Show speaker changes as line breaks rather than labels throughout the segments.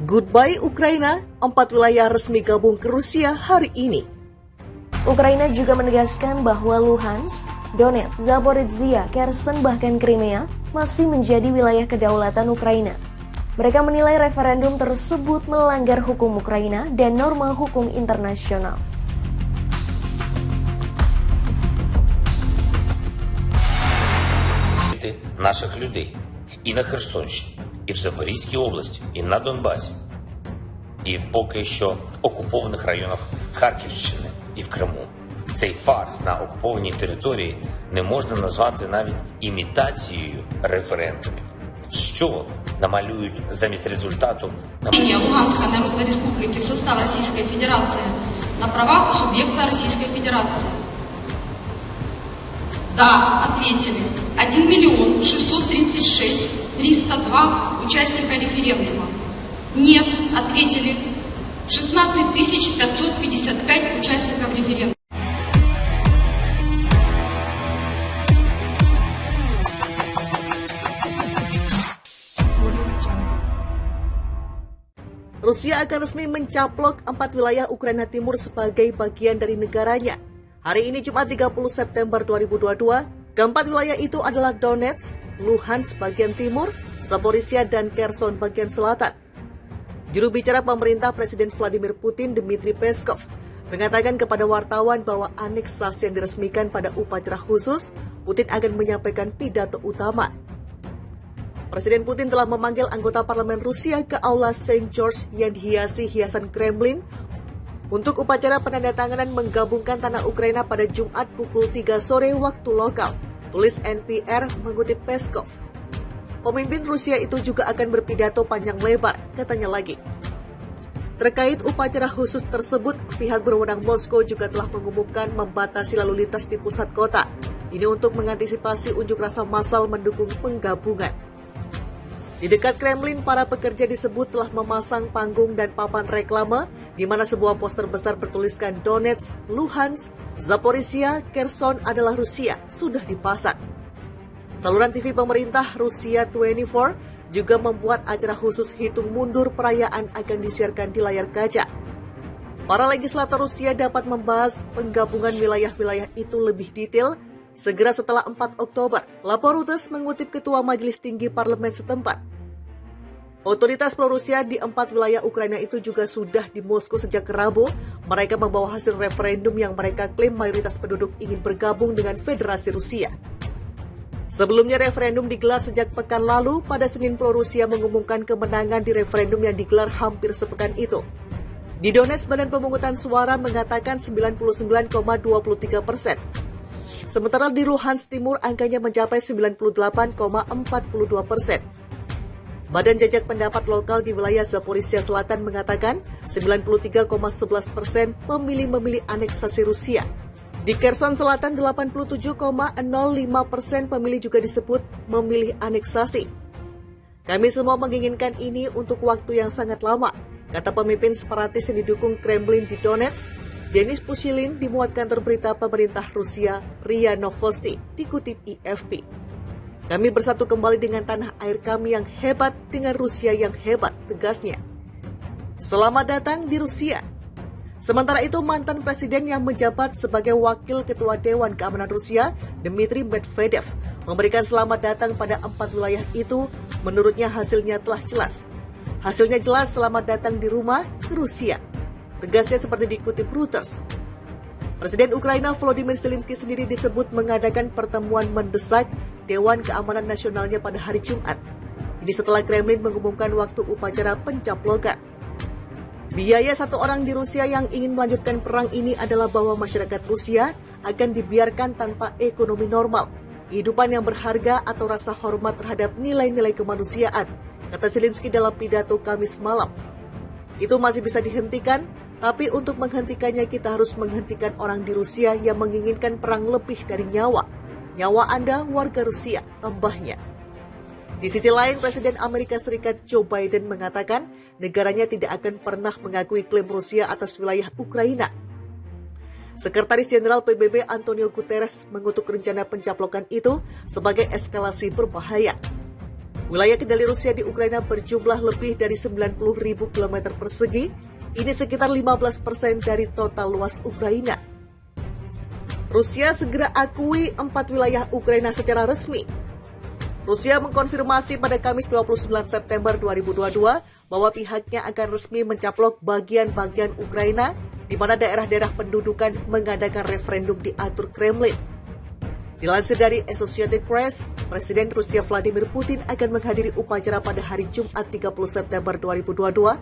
Goodbye Ukraina, 4 wilayah resmi gabung ke Rusia hari ini.
Ukraina juga menegaskan bahwa Luhansk, Donetsk, Zaporizhia, Kherson bahkan Crimea masih menjadi wilayah kedaulatan Ukraina. Mereka menilai referendum tersebut melanggar hukum Ukraina dan norma hukum internasional.
Наших людей і на Херсонщині, і в Запорізькій області, і на Донбасі, і в поки що окупованих районах Харківщини і в Криму. Цей фарс на окупованій території не можна назвати навіть імітацією референдумів. Що намалюють замість результату?
Луганской Народной Республики в состав Российской Федерации на правах субъекта Российской Федерации. Да, ответили 1 636 302 участника референдума. Нет, ответили 16 555 участников референдума.
Rusia akan resmi mencaplok 4 wilayah Ukraina Timur sebagai bagian dari negaranya. Hari ini Jumat 30 September 2022, keempat wilayah itu adalah Donetsk, Luhansk bagian timur, Zaporizhia dan Kherson bagian selatan. Juru bicara pemerintah Presiden Vladimir Putin, Dmitry Peskov, mengatakan kepada wartawan bahwa aneksasi yang diresmikan pada upacara khusus, Putin akan menyampaikan pidato utama. Presiden Putin telah memanggil anggota parlemen Rusia ke Aula St. George yang dihiasi hiasan Kremlin untuk upacara penandatanganan menggabungkan tanah Ukraina pada Jumat pukul 3 sore waktu lokal, tulis NPR mengutip Peskov. Pemimpin Rusia itu juga akan berpidato panjang lebar, katanya lagi. Terkait upacara khusus tersebut, pihak berwenang Moskow juga telah mengumumkan membatasi lalu lintas di pusat kota. Ini untuk mengantisipasi unjuk rasa massal mendukung penggabungan. Di dekat Kremlin, para pekerja disebut telah memasang panggung dan papan reklame di mana sebuah poster besar bertuliskan Donetsk, Luhansk, Zaporizhia, Kherson adalah Rusia sudah dipasang. Saluran TV pemerintah Rusia 24 juga membuat acara khusus hitung mundur perayaan akan disiarkan di layar kaca. Para legislator Rusia dapat membahas penggabungan wilayah-wilayah itu lebih detail segera setelah 4 Oktober, lapor Reuters mengutip Ketua Majelis Tinggi Parlemen setempat. Otoritas pro-Rusia di 4 wilayah Ukraina itu juga sudah di Moskow sejak Rabu. Mereka membawa hasil referendum yang mereka klaim mayoritas penduduk ingin bergabung dengan Federasi Rusia. Sebelumnya referendum digelar sejak pekan lalu, pada Senin pro-Rusia mengumumkan kemenangan di referendum yang digelar hampir sepekan itu. Di Donetsk, Badan Pemungutan Suara mengatakan 99,23%. Sementara di Luhansk Timur angkanya mencapai 98,42%. Badan Jajak Pendapat Lokal di wilayah Zaporizhia Selatan mengatakan 93,11% memilih aneksasi Rusia. Di Kherson Selatan 87,05% pemilih juga disebut memilih aneksasi. Kami semua menginginkan ini untuk waktu yang sangat lama, kata pemimpin separatis yang didukung Kremlin di Donetsk, Denis Pushilin, dimuat kantor berita pemerintah Rusia RIA Novosti, dikutip IFP. Kami bersatu kembali dengan tanah air kami yang hebat dengan Rusia yang hebat, tegasnya. Selamat datang di Rusia. Sementara itu, mantan presiden yang menjabat sebagai wakil ketua Dewan Keamanan Rusia, Dmitry Medvedev, memberikan selamat datang pada 4 wilayah itu. Menurutnya hasilnya telah jelas. Hasilnya jelas, selamat datang di rumah ke Rusia. Tegasnya seperti dikutip Reuters. Presiden Ukraina Volodymyr Zelensky sendiri disebut mengadakan pertemuan mendesak Dewan Keamanan Nasionalnya pada hari Jumat. Ini setelah Kremlin mengumumkan waktu upacara pencaplokan. Biaya satu orang di Rusia yang ingin melanjutkan perang ini adalah bahwa masyarakat Rusia akan dibiarkan tanpa ekonomi normal, kehidupan yang berharga atau rasa hormat terhadap nilai-nilai kemanusiaan, kata Zelensky dalam pidato Kamis malam. Itu masih bisa dihentikan, tapi untuk menghentikannya kita harus menghentikan orang di Rusia yang menginginkan perang lebih dari nyawa. Nyawa Anda warga Rusia, tambahnya. Di sisi lain, Presiden Amerika Serikat Joe Biden mengatakan negaranya tidak akan pernah mengakui klaim Rusia atas wilayah Ukraina. Sekretaris Jenderal PBB Antonio Guterres mengutuk rencana pencaplokan itu sebagai eskalasi berbahaya. Wilayah kendali Rusia di Ukraina berjumlah lebih dari 90.000 km persegi, ini sekitar 15% dari total luas Ukraina. Rusia segera akui 4 wilayah Ukraina secara resmi. Rusia mengkonfirmasi pada Kamis 29 September 2022 bahwa pihaknya akan resmi mencaplok bagian-bagian Ukraina di mana daerah-daerah pendudukan mengadakan referendum diatur Kremlin. Dilansir dari Associated Press, Presiden Rusia Vladimir Putin akan menghadiri upacara pada hari Jumat 30 September 2022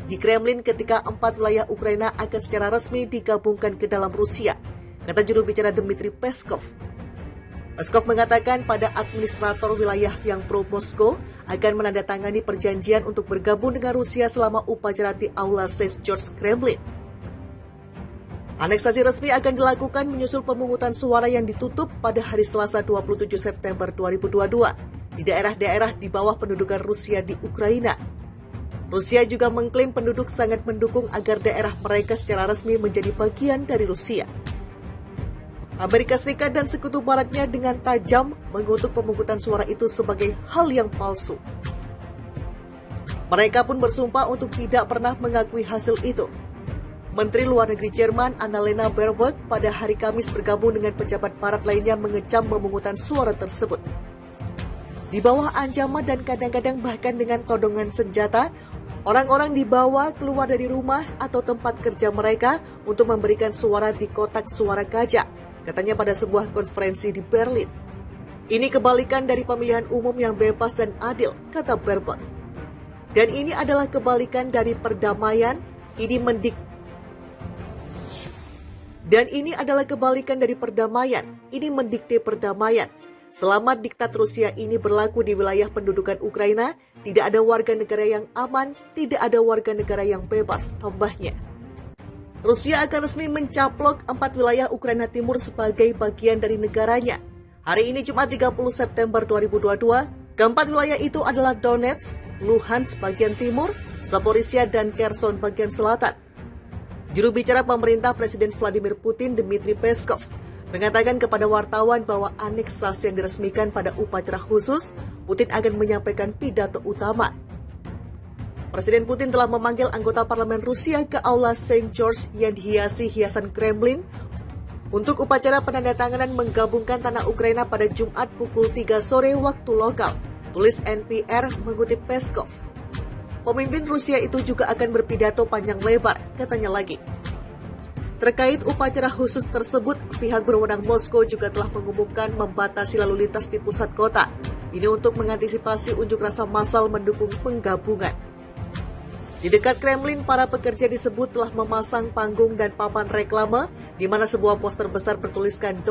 di Kremlin ketika 4 wilayah Ukraina akan secara resmi digabungkan ke dalam Rusia, kata juru bicara Dmitry Peskov. Peskov mengatakan pada administrator wilayah yang pro-Moskow akan menandatangani perjanjian untuk bergabung dengan Rusia selama upacara di Aula St. George Kremlin. Aneksasi resmi akan dilakukan menyusul pemungutan suara yang ditutup pada hari Selasa 27 September 2022 di daerah-daerah di bawah pendudukan Rusia di Ukraina. Rusia juga mengklaim penduduk sangat mendukung agar daerah mereka secara resmi menjadi bagian dari Rusia. Amerika Serikat dan sekutu baratnya dengan tajam mengutuk pemungutan suara itu sebagai hal yang palsu. Mereka pun bersumpah untuk tidak pernah mengakui hasil itu. Menteri Luar Negeri Jerman Annalena Baerbock pada hari Kamis bergabung dengan pejabat barat lainnya mengecam pemungutan suara tersebut. Di bawah ancaman dan kadang-kadang bahkan dengan todongan senjata, orang-orang dibawa keluar dari rumah atau tempat kerja mereka untuk memberikan suara di kotak suara gajah, katanya pada sebuah konferensi di Berlin. Ini kebalikan dari pemilihan umum yang bebas dan adil, kata Baerbock. Dan ini adalah kebalikan dari perdamaian, ini mendikte perdamaian. Selama diktat Rusia ini berlaku di wilayah pendudukan Ukraina, tidak ada warga negara yang aman, tidak ada warga negara yang bebas, tambahnya. Rusia akan resmi mencaplok 4 wilayah Ukraina Timur sebagai bagian dari negaranya. Hari ini Jumat 30 September 2022, keempat wilayah itu adalah Donetsk, Luhansk bagian timur, Zaporizhia dan Kherson bagian selatan. Juru bicara pemerintah Presiden Vladimir Putin, Dmitry Peskov, mengatakan kepada wartawan bahwa aneksasi yang diresmikan pada upacara khusus, Putin akan menyampaikan pidato utama. Presiden Putin telah memanggil anggota parlemen Rusia ke Aula St. George yang dihiasi hiasan Kremlin untuk upacara penandatanganan menggabungkan tanah Ukraina pada Jumat pukul 3 sore waktu lokal, tulis NPR mengutip Peskov. Pemimpin Rusia itu juga akan berpidato panjang lebar, katanya lagi. Terkait upacara khusus tersebut, pihak berwenang Moskow juga telah mengumumkan membatasi lalu lintas di pusat kota. Ini untuk mengantisipasi unjuk rasa massal mendukung penggabungan. Di dekat Kremlin, para pekerja disebut telah memasang panggung dan papan reklame, di mana sebuah poster besar bertuliskan